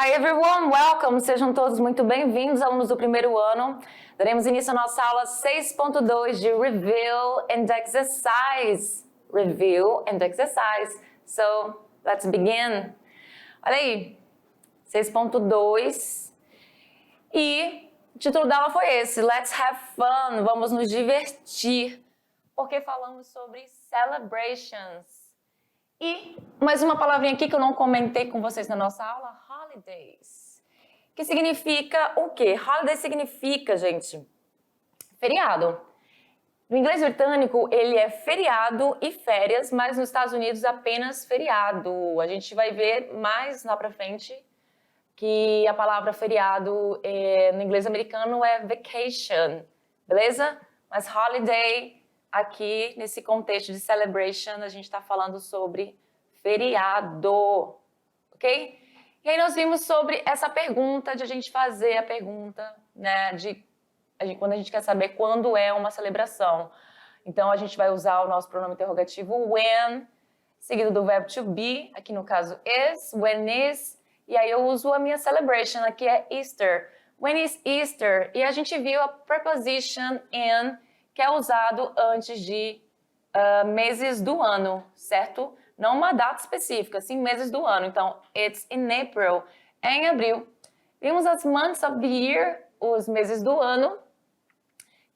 Hi everyone, welcome! Sejam todos muito bem-vindos, alunos do primeiro ano. Daremos início à nossa aula 6.2 de Review and Exercise. Review and Exercise. So, let's begin. Olha aí, 6.2. E o título da aula foi esse, Let's Have Fun, vamos nos divertir. Porque falamos sobre celebrations. E mais uma palavrinha aqui que eu não comentei com vocês na nossa aula, holidays. Que significa o quê? Holiday significa, gente, feriado. No inglês britânico, ele é feriado e férias, mas nos Estados Unidos apenas feriado. A gente vai ver mais lá pra frente que a palavra feriado no inglês americano é vacation, beleza? Mas holiday, aqui nesse contexto de celebration, a gente está falando sobre feriado, ok? E aí nós vimos sobre essa pergunta, de a gente fazer a pergunta, né, quando a gente quer saber quando é uma celebração. Então a gente vai usar o nosso pronome interrogativo when, seguido do verbo to be, aqui no caso is, when is, e aí eu uso a minha celebration, aqui é Easter. When is Easter? E a gente viu a preposition in, que é usado antes de meses do ano, certo? Não uma data específica, sim meses do ano. Então, it's in April, é em abril. Vimos as months of the year, os meses do ano,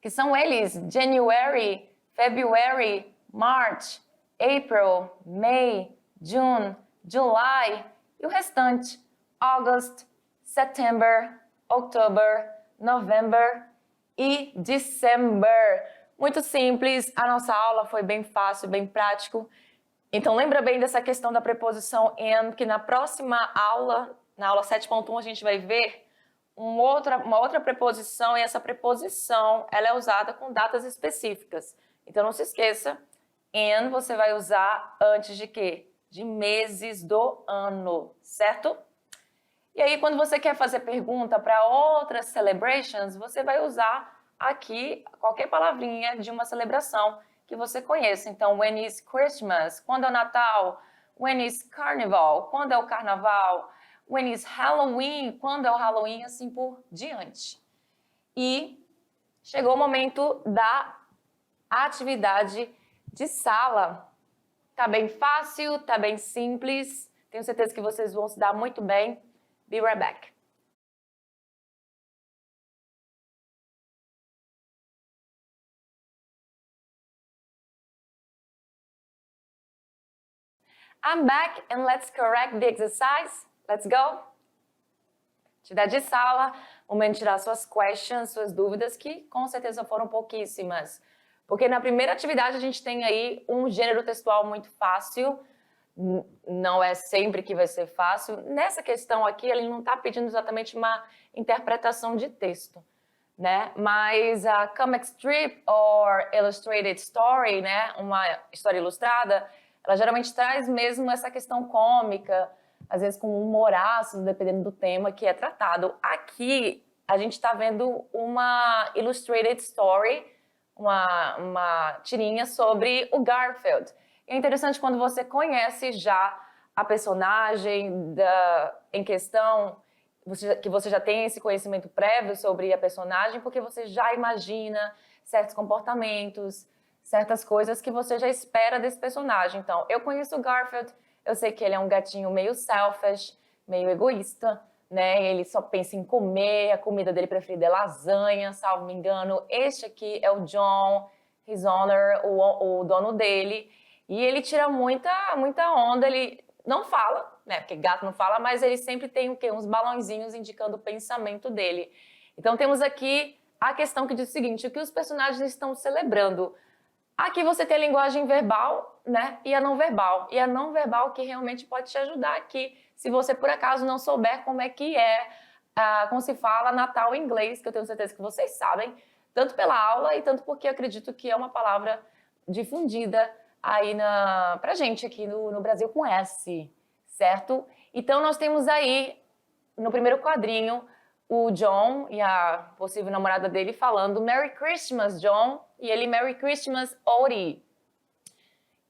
que são eles January, February, March, April, May, June, July e o restante, August, September, October, November e December. Muito simples, a nossa aula foi bem fácil, bem prático. Então lembra bem dessa questão da preposição in, que na próxima aula, na aula 7.1, a gente vai ver uma outra preposição, e essa preposição ela é usada com datas específicas. Então não se esqueça, in você vai usar antes de quê? De meses do ano, certo? E aí, quando você quer fazer pergunta para outras celebrations, você vai usar aqui qualquer palavrinha de uma celebração que você conheça. Então, when is Christmas? Quando é o Natal? When is Carnival? Quando é o Carnaval? When is Halloween? Quando é o Halloween? Assim por diante. E chegou o momento da atividade de sala. Tá bem fácil, tá bem simples. Tenho certeza que vocês vão se dar muito bem. Be right back. I'm back and let's correct the exercise. Let's go. Atividade de sala, momento de tirar suas questions, suas dúvidas, que com certeza foram pouquíssimas. Porque na primeira atividade a gente tem aí um gênero textual muito fácil. Não é sempre que vai ser fácil. Nessa questão aqui, ele não está pedindo exatamente uma interpretação de texto, né? Mas a comic strip or illustrated story, né? Uma história ilustrada, ela geralmente traz mesmo essa questão cômica, às vezes com humor ácido, dependendo do tema que é tratado. Aqui, a gente está vendo uma illustrated story, uma tirinha sobre o Garfield. É interessante quando você conhece já a personagem em questão, que você já tem esse conhecimento prévio sobre a personagem, porque você já imagina certos comportamentos, certas coisas que você já espera desse personagem. Então, eu conheço o Garfield, eu sei que ele é um gatinho meio selfish, meio egoísta, né? Ele só pensa em comer, a comida dele preferida é lasanha, salvo me engano. Este aqui é o John, his owner, o dono dele. E ele tira muita onda, ele não fala, né, porque gato não fala, mas ele sempre tem o quê? Uns balãozinhos indicando o pensamento dele. Então temos aqui a questão que diz o seguinte, o que os personagens estão celebrando. Aqui você tem a linguagem verbal, né, e a não verbal. E a não verbal que realmente pode te ajudar aqui, se você por acaso não souber como é que como se fala Natal em inglês, que eu tenho certeza que vocês sabem, tanto pela aula e tanto porque eu acredito que é uma palavra difundida aí pra gente aqui no Brasil com S, certo? Então nós temos aí, no primeiro quadrinho, o John e a possível namorada dele falando Merry Christmas, John, e ele Merry Christmas, Odie.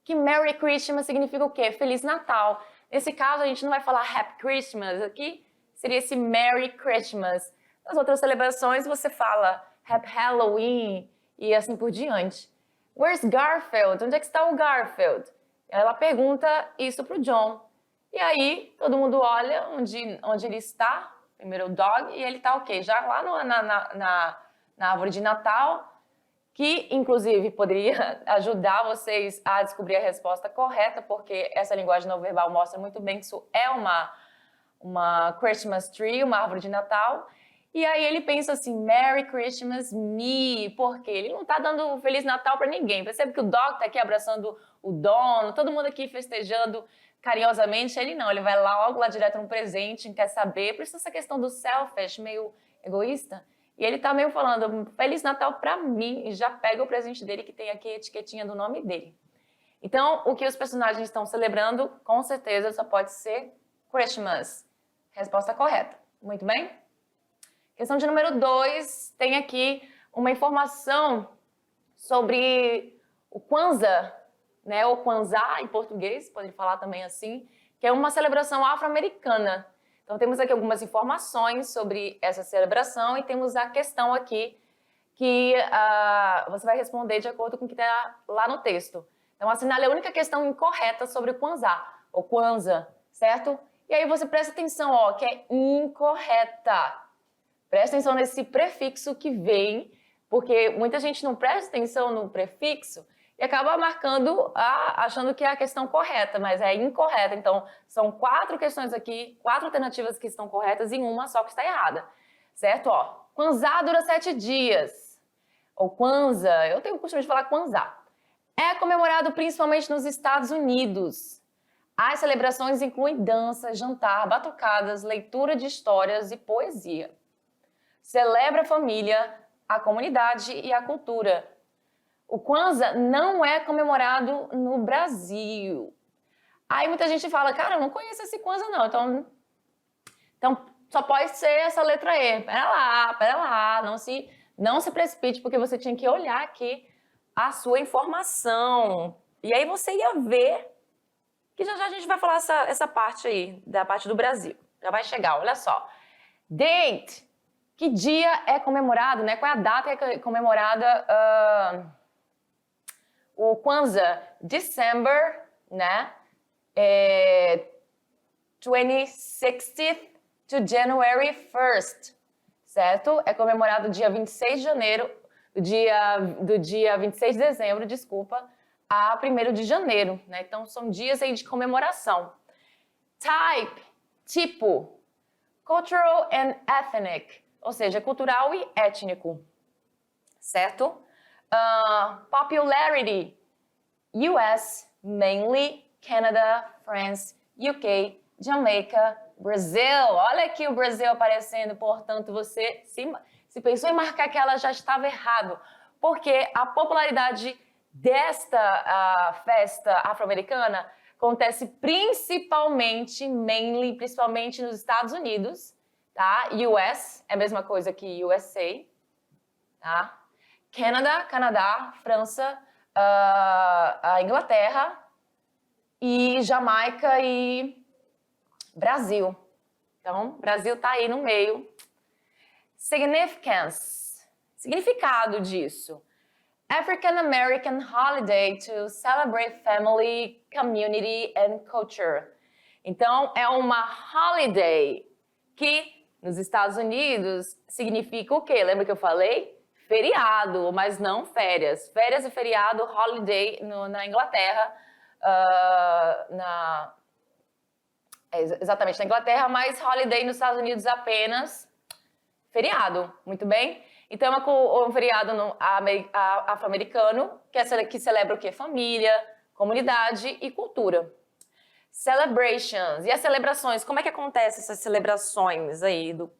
Que Merry Christmas significa o quê? Feliz Natal. Nesse caso, a gente não vai falar Happy Christmas aqui, seria esse Merry Christmas. Nas outras celebrações você fala Happy Halloween e assim por diante. Where's Garfield? Onde é que está o Garfield? Ela pergunta isso pro John. E aí todo mundo olha onde ele está, primeiro o dog, e ele está o quê? Já lá na árvore de Natal, que inclusive poderia ajudar vocês a descobrir a resposta correta, porque essa linguagem não verbal mostra muito bem que isso é uma Christmas tree, uma árvore de Natal. E aí ele pensa assim, Merry Christmas me, porque ele não está dando Feliz Natal para ninguém. Percebe que o Dog está aqui abraçando o dono, todo mundo aqui festejando carinhosamente. Ele não, ele vai logo lá direto no presente, quer saber. Por isso essa questão do selfish, meio egoísta. E ele está meio falando, Feliz Natal para mim, e já pega o presente dele que tem aqui a etiquetinha do nome dele. Então, o que os personagens estão celebrando, com certeza, só pode ser Christmas. Resposta correta. Muito bem? Questão de número 2, tem aqui uma informação sobre o Kwanzaa, né, ou Kwanzaa em português, pode falar também assim, que é uma celebração afro-americana. Então temos aqui algumas informações sobre essa celebração e temos a questão aqui que você vai responder de acordo com o que está lá no texto. Então assinale a única questão incorreta sobre o Kwanzaa, ou Kwanzaa, certo? E aí você presta atenção, ó, que é incorreta. Presta atenção nesse prefixo que vem, porque muita gente não presta atenção no prefixo e acaba marcando, achando que é a questão correta, mas é incorreta. Então, são 4 questões aqui, 4 alternativas que estão corretas e uma só que está errada, certo? Ó, Kwanzaa dura 7 dias, ou Kwanzaa, eu tenho o costume de falar Kwanzaa. É comemorado principalmente nos Estados Unidos. As celebrações incluem dança, jantar, batucadas, leitura de histórias e poesia. Celebra a família, a comunidade e a cultura. O Kwanzaa não é comemorado no Brasil. Aí muita gente fala, cara, eu não conheço esse Kwanzaa não, então só pode ser essa letra E. Pera lá, não se precipite, porque você tinha que olhar aqui a sua informação. E aí você ia ver que já a gente vai falar essa parte aí, da parte do Brasil. Já vai chegar, olha só. Date. Que dia é comemorado, né? Qual é a data que é comemorada o Kwanzaa? December, né? 26th to January 1st, certo? É comemorado dia 26 de janeiro, do dia 26 de dezembro, desculpa, a 1º de janeiro, né? Então, são dias aí de comemoração. Type, tipo, cultural and ethnic, ou seja, cultural e étnico, certo? Popularity, US, mainly, Canada, France, UK, Jamaica, Brasil. Olha aqui o Brasil aparecendo, portanto, você se pensou em marcar que ela já estava errado, porque a popularidade desta festa afro-americana acontece principalmente nos Estados Unidos, tá? US é a mesma coisa que USA, tá? Canadá, França, a Inglaterra e Jamaica e Brasil. Então, Brasil tá aí no meio. Significance, significado disso. African American holiday to celebrate family, community and culture. Então, é uma holiday que nos Estados Unidos significa o quê? Lembra que eu falei? Feriado, mas não férias. Férias e feriado, holiday na Inglaterra, exatamente na Inglaterra, mas holiday nos Estados Unidos apenas feriado, muito bem? Então é um feriado afro-americano que celebra o quê? Família, comunidade e cultura. Celebrations. E as celebrações? Como é que acontecem essas celebrações aí do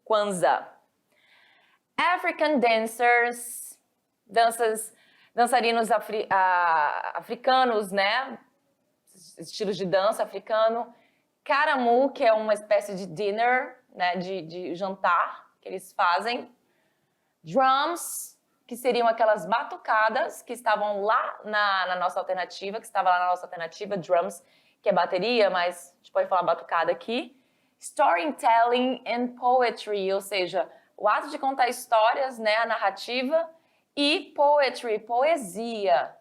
Kwanzaa? African dancers, dançarinos africanos, né? Estilos de dança africano. Karamu, que é uma espécie de dinner, né? De jantar que eles fazem. Drums, que seriam aquelas batucadas que estavam lá na nossa alternativa, drums, que é bateria, mas a gente pode falar batucada aqui. storytelling and poetry, ou seja, o ato de contar histórias, né, a narrativa, e poetry, poesia.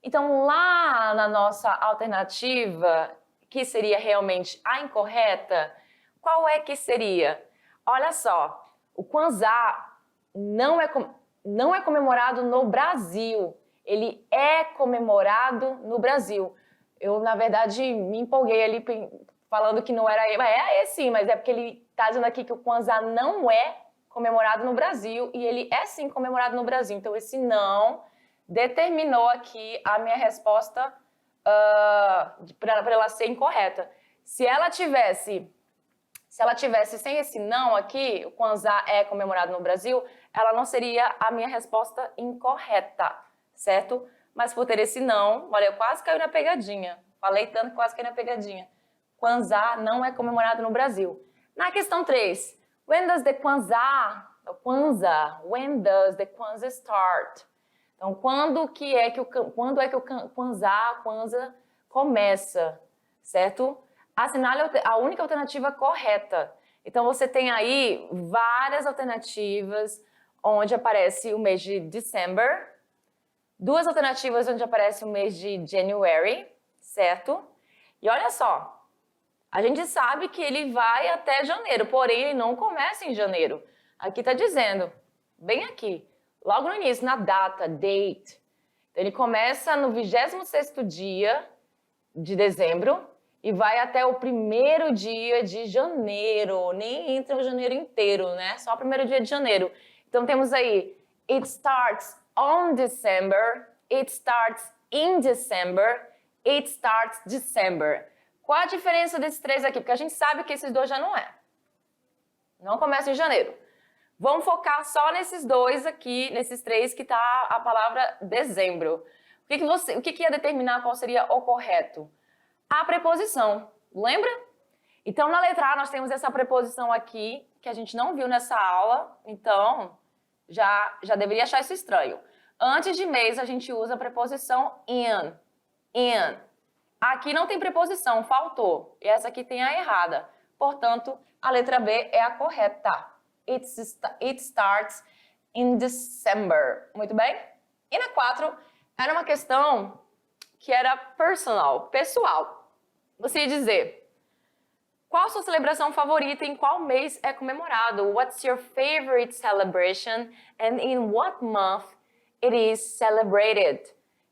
Então, lá na nossa alternativa, que seria realmente a incorreta, qual é que seria? Olha só, o Kwanzaa não é comemorado no Brasil. Ele é comemorado no Brasil. Eu, na verdade, me empolguei ali falando que não era... sim, mas é porque ele está dizendo aqui que o Kwanzaa não é comemorado no Brasil e ele é sim comemorado no Brasil. Então, esse não determinou aqui a minha resposta para ela ser incorreta. Se ela tivesse sem esse não aqui, o Kwanzaa é comemorado no Brasil, ela não seria a minha resposta incorreta, certo? Mas por ter esse não, olha, eu quase caí na pegadinha. Falei tanto que quase caí na pegadinha. Kwanzaa não é comemorado no Brasil. Na questão 3, when does the Kwanzaa start? Então, quando é que o Kwanzaa começa, certo? Assinale a única alternativa correta. Então, você tem aí várias alternativas onde aparece o mês de December, 2 alternativas onde aparece o mês de January, certo? E olha só, a gente sabe que ele vai até janeiro, porém ele não começa em janeiro. Aqui está dizendo, bem aqui, logo no início, na data, date. Então, ele começa no 26º dia de dezembro e vai até o 1º dia de janeiro. Nem entra o janeiro inteiro, né? Só o 1º dia de janeiro. Então, temos aí, it starts on December, it starts in December, it starts December. Qual a diferença desses 3 aqui? Porque a gente sabe que esses 2 já não é. Não começa em janeiro. Vamos focar só nesses 2 aqui, nesses 3 que está a palavra dezembro. O que ia determinar qual seria o correto? A preposição, lembra? Então, na letra A, nós temos essa preposição aqui, que a gente não viu nessa aula, então já deveria achar isso estranho. Antes de mês, a gente usa a preposição in. Aqui não tem preposição, faltou. E essa aqui tem a errada. Portanto, a letra B é a correta. It starts in December. Muito bem? E na 4, era uma questão que era personal, pessoal. Você ia dizer, qual a sua celebração favorita e em qual mês é comemorado? What's your favorite celebration and in what month it is celebrated?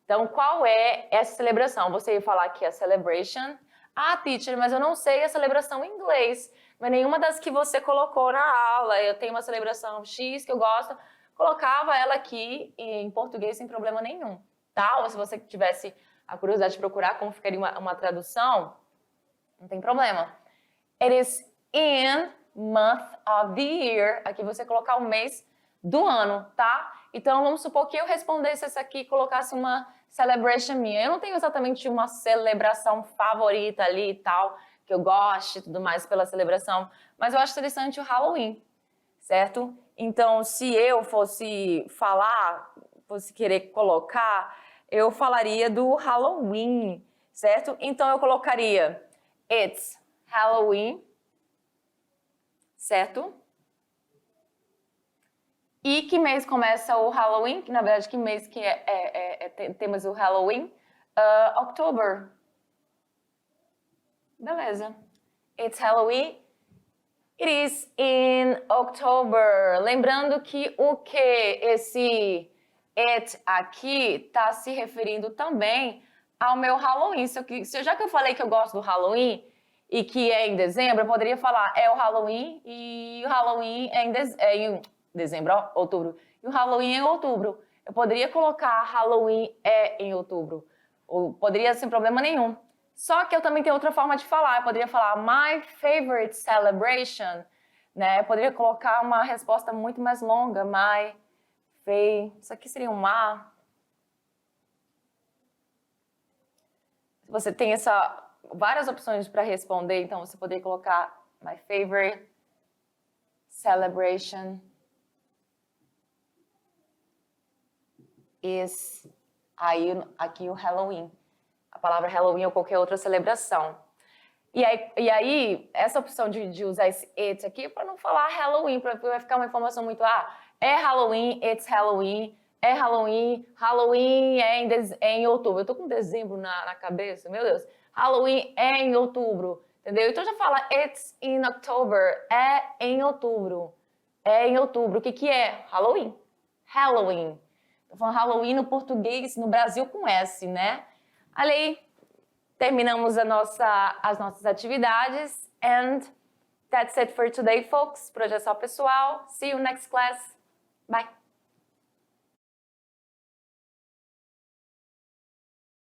Então, qual é essa celebração? Você ia falar que é a celebration. Ah, teacher, mas eu não sei a celebração em inglês. Mas nenhuma das que você colocou na aula. Eu tenho uma celebração X que eu gosto. Colocava ela aqui em português sem problema nenhum. Tá? Ou se você tivesse a curiosidade de procurar como ficaria uma tradução, não tem problema. It is in month of the year. Aqui você colocar o mês do ano, tá? Então, vamos supor que eu respondesse essa aqui e colocasse uma celebration minha. Eu não tenho exatamente uma celebração favorita ali e tal, que eu goste e tudo mais pela celebração, mas eu acho interessante o Halloween, certo? Então, se eu fosse querer colocar, eu falaria do Halloween, certo? Então, eu colocaria It's Halloween, certo? E que mês começa o Halloween? Na verdade, que mês que temos o Halloween? October. Beleza. It's Halloween. It is in October. Lembrando que esse it aqui está se referindo também ao meu Halloween. Já que eu falei que eu gosto do Halloween e que é em dezembro, eu poderia falar é o Halloween e o Halloween é em dezembro, outubro. E o Halloween é em outubro. Eu poderia colocar Halloween em outubro. Ou poderia sem problema nenhum. Só que eu também tenho outra forma de falar. Eu poderia falar my favorite celebration. Né? Eu poderia colocar uma resposta muito mais longa. Isso aqui seria um ma. Você tem várias opções para responder. Então, você poderia colocar my favorite celebration is aqui o Halloween. A palavra Halloween ou qualquer outra celebração. E aí, essa opção de usar esse it aqui para não falar Halloween, porque vai ficar uma informação muito, é Halloween, it's Halloween, é Halloween, Halloween é em outubro. Eu tô com dezembro na cabeça, meu Deus. Halloween é em outubro, entendeu? Então já fala it's in October, é em outubro. É em outubro. O que é? Halloween. Halloween. Tô falando Halloween no português, no Brasil com S, né? Ali, terminamos as nossas atividades. And that's it for today, folks. Por hoje é só, pessoal. See you next class. Bye.